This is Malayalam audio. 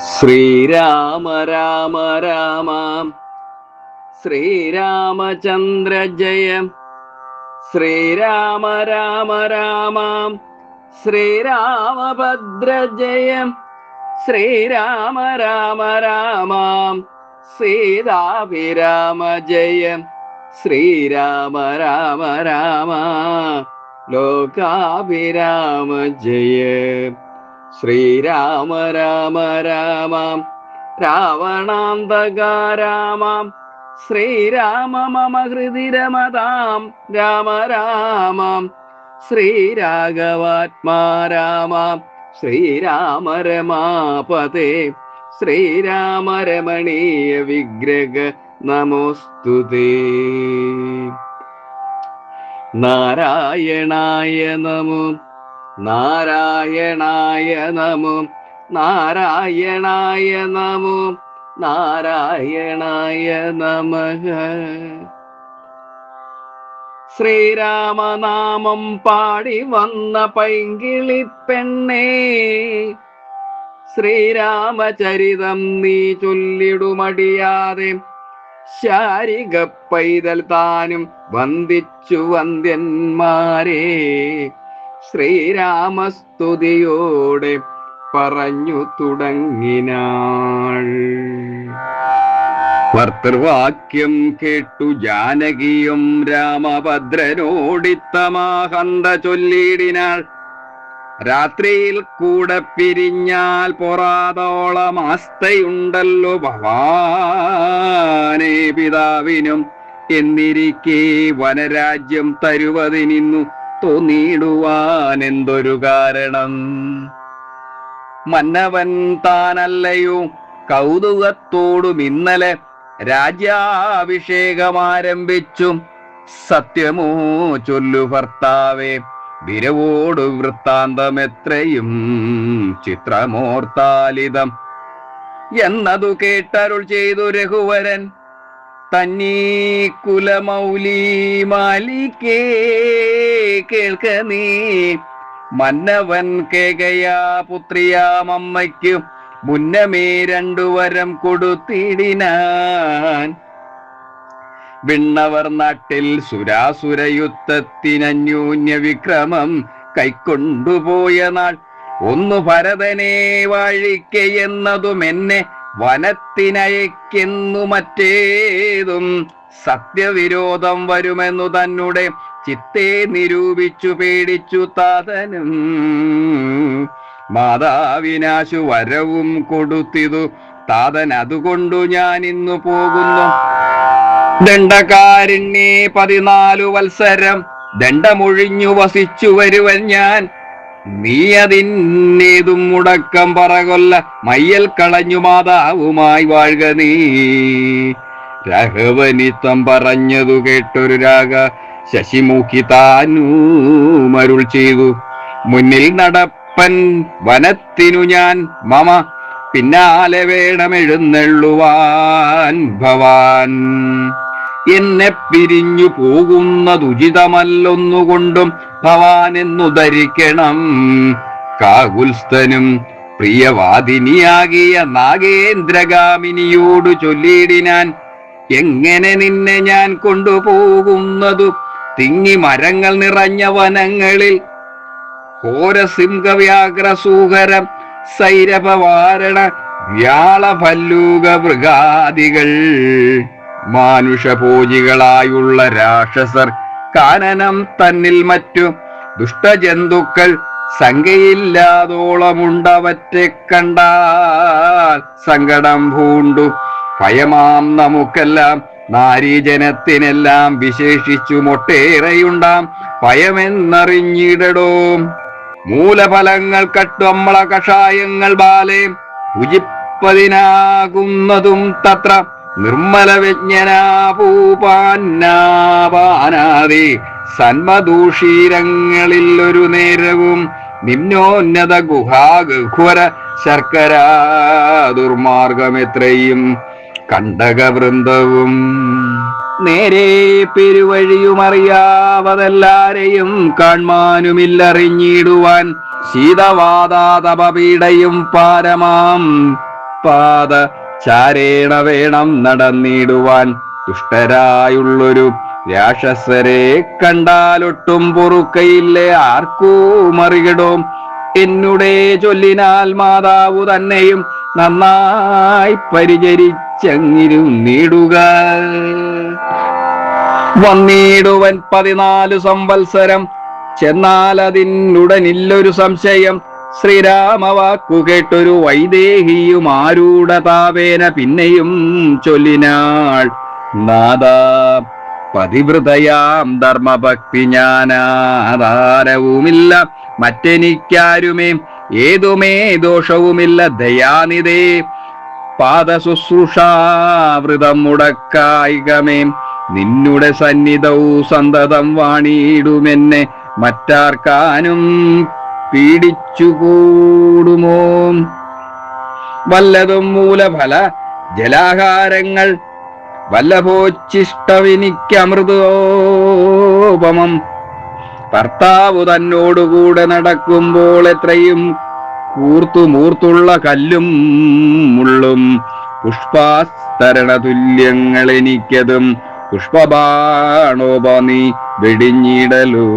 ശ്രീരാമ രാമ രാമ ശ്രീരാമചന്ദ്ര ജയ. ശ്രീരാമ രാമ രാമ ശ്രീരാമഭദ്ര ജയ. ശ്രീരാമ രാമ രാമ സീതാഭിരാമ ജയ. ശ്രീരാമ രാമ രാമ ലോകാഭിരാമ ജയ. ശ്രീരാമ രാമ രാമ രാവണാന്തക രാമ. ശ്രീരാമ മമ ഹൃദി രമതാം രാമ രാമ. ശ്രീരാഘവാത്മാ രാമ. ശ്രീരാമ രമാപതേ. ശ്രീരാമ രമണീയ വിഗ്രഹ നമോസ്തുതേ. നാരായണായ നമോ നാരായണായ നമോ നാരായണായ നമോ നാരായണായ നമഃ. ശ്രീരാമനാമം പാടി വന്ന പൈങ്കിളി പെണ്ണേ, ശ്രീരാമചരിതം നീ ചൊല്ലിടുമടിയാതെ. ശാരിക പൈതൽ താനും വന്ദിച്ചു വന്ദ്യന്മാരെ. ശ്രീരാമസ്തുതിയോടെ പറഞ്ഞു തുടങ്ങിനാൾ. ഭർത്തൃവാക്യം കേട്ടു ജാനകിയും രാമഭദ്രനോടിത്തമാഹന്ത ചൊല്ലിടിനാൾ. രാത്രിയിൽ കൂടെ പിരിഞ്ഞാൽ പൊറാതോളമാസ്തയുണ്ടല്ലോ ഭവാനേ പിതാവിനും. എന്നിരിക്കെ വനരാജ്യം തരുവതിനിന്നു തോന്നിയിടുവാൻ എന്തൊരു കാരണം? മന്നവൻ താനല്ലയോ കൗതുകത്തോടും ഇന്നലെ രാജ്യാഭിഷേകമാരംഭിച്ചു. സത്യമോ ചൊല്ലു ഭർത്താവേ, വിരവോടു വൃത്താന്തമെത്രയും ചിത്രമോർത്താലിതം എന്നതു കേട്ടരുൾ ചെയ്തു രഘുവരൻ. തന്നീ കുലമൗലി മാലിക്കേ കേൾക്ക നീ. മന്നവൻ കേകയാ പുത്രിയാമമ്മയ്ക്കു മുന്നമേ 2 വരം കൊടുത്തിടിനാൻ. വിണ്ണവർ നാട്ടിൽ സുരാസുരയുദ്ധത്തിനന്യോന്യ വിക്രമം കൈക്കൊണ്ടുപോയ നാൾ. ഒന്ന് ഭരതനെ വാഴിക്കയെന്നതും എന്നെ വനത്തിനയക്കെന്നു മറ്റേതും സത്യവിരോധം വരുമെന്നു തന്നെ ചിത്തെ നിരൂപിച്ചു പേടിച്ചു താതനും. മാതാവിനാശു വരവും കൊടുത്തിതു താതൻ. അതുകൊണ്ടു ഞാൻ ഇന്നു പോകുന്നു. ദണ്ഡകാരണ്യേ 14 വത്സരം ദണ്ഡമൊഴിഞ്ഞു വസിച്ചു വരുവൻ ഞാൻ. നീ അതിന്നേതും മുടക്കം പറകൊല്ല. മയ്യൽ കളഞ്ഞു മാതാവുമായി വാഴുക നീ. രാഘവനിത്തം പറഞ്ഞതു കേട്ടൊരു രാഗ ശശിമുഖി താനുമരുൾ ചെയ്തു. മുന്നിൽ നടപ്പൻ വനത്തിനു ഞാൻ മമ പിന്നാലെ വേണമെഴുന്നള്ളുവാൻ ഭവാൻ. എന്നെ പിരിഞ്ഞു പോകുന്നതുചിതമല്ലൊന്നുകൊണ്ടും ഭവാൻ എന്നു ധരിക്കണം. കാകുൽസ്ഥനും പ്രിയവാദിനിയാകിയ നാഗേന്ദ്രഗാമിനിയോടു ചൊല്ലിയിടിനാൻ. എങ്ങനെ നിന്നെ ഞാൻ കൊണ്ടുപോകുന്നതു? തിങ്ങി മരങ്ങൾ നിറഞ്ഞ വനങ്ങളിൽ ഘോരസിംഹവ്യാഘ്രസൂഹരം സൈരഭവാരണ വ്യാളഭല്ലൂക മൃഗാദികൾ മാനുഷഭോജികളായുള്ള രാക്ഷസർ കാനനം തന്നിൽ മറ്റു ദുഷ്ടജന്തുക്കൾ സംഖ്യയില്ലാതോളമുണ്ടവറ്റെ കണ്ടാൽ സങ്കടം പൂണ്ടു ഭയമാം നമുക്കെല്ലാം. നാരീജനത്തിനെല്ലാം വിശേഷിച്ചു മൊട്ടേറെയുണ്ടാം ഭയമെന്നറിഞ്ഞിടടോ. മൂലഫലങ്ങൾ കട്ടുഅമ്മള കഷായങ്ങൾ ബാലെ ഭുജിപ്പതിനാകുന്നതും തത്ര. നിർമ്മല വ്യജ്ഞനാപൂപാന്നാപാനാദി സന്മദൂഷീരങ്ങളിൽ ഒരു നേരവും നിമ്നോന്നത ഗുഹാഗഹ്വര ശർക്കര ദുർമാർഗമെത്രയും കണ്ടകവൃന്ദവും. നേരെ പെരുവഴിയുമറിയാവതെല്ലാരെയും കാൺമാനുമില്ലറിഞ്ഞിടുവാൻ. ശീതവാതാതപീഡയും പാരമാം പാത ചാരേണ വേണം നടന്നിടുവാൻ. ദുഷ്ടരായുള്ളൊരു രാക്ഷസരെ കണ്ടാലൊട്ടും പൊറുക്കയില്ലേ ആർക്കൂ മറികടോം. എന്നുടെ ചൊല്ലിനാൽ മാതാവു തന്നെയും നന്നായി പരിചരിച്ചങ്ങിരുന്നിടുക. വന്നിടുവൻ 14 സംവത്സരം. ചെന്നാൽ അതിനുടനില്ലൊരു സംശയം. ശ്രീരാമവാക്കു കേട്ടൊരു വൈദേഹിയും ആരൂഢതാപേന പിന്നെയും ചൊല്ലിനാൾ. നാദ, പതിവൃതയാം ധർമ്മഭക്തി ഞാനാധാരവുമില്ല മറ്റെനിക്കാരുമേ, ഏതുമേ ദോഷവുമില്ല ദയാനിതേ. പാദശുശ്രൂഷാവൃതം മുടക്കായികമേ, നിന്നുടെ സന്നിധവും സന്തതം വാണിയിടുമെന്നെ മറ്റാർക്കാനും പീഡിച്ചുകൂടുമോ. വല്ലതും മൂലഫല ജലാഹാരങ്ങൾ വല്ലഭോച്ചിഷ്ടവിനിക്കമൃതോപമം. ഭർത്താവു തന്നോടുകൂടെ നടക്കുമ്പോൾ എത്രയും കൂർത്തുമൂർത്തുള്ള കല്ലും മുള്ളും പുഷ്പാസ്തരണ തുല്യങ്ങൾ എനിക്കതും പുഷ്പബാണോപ നീ വെടിഞ്ഞിടലോ.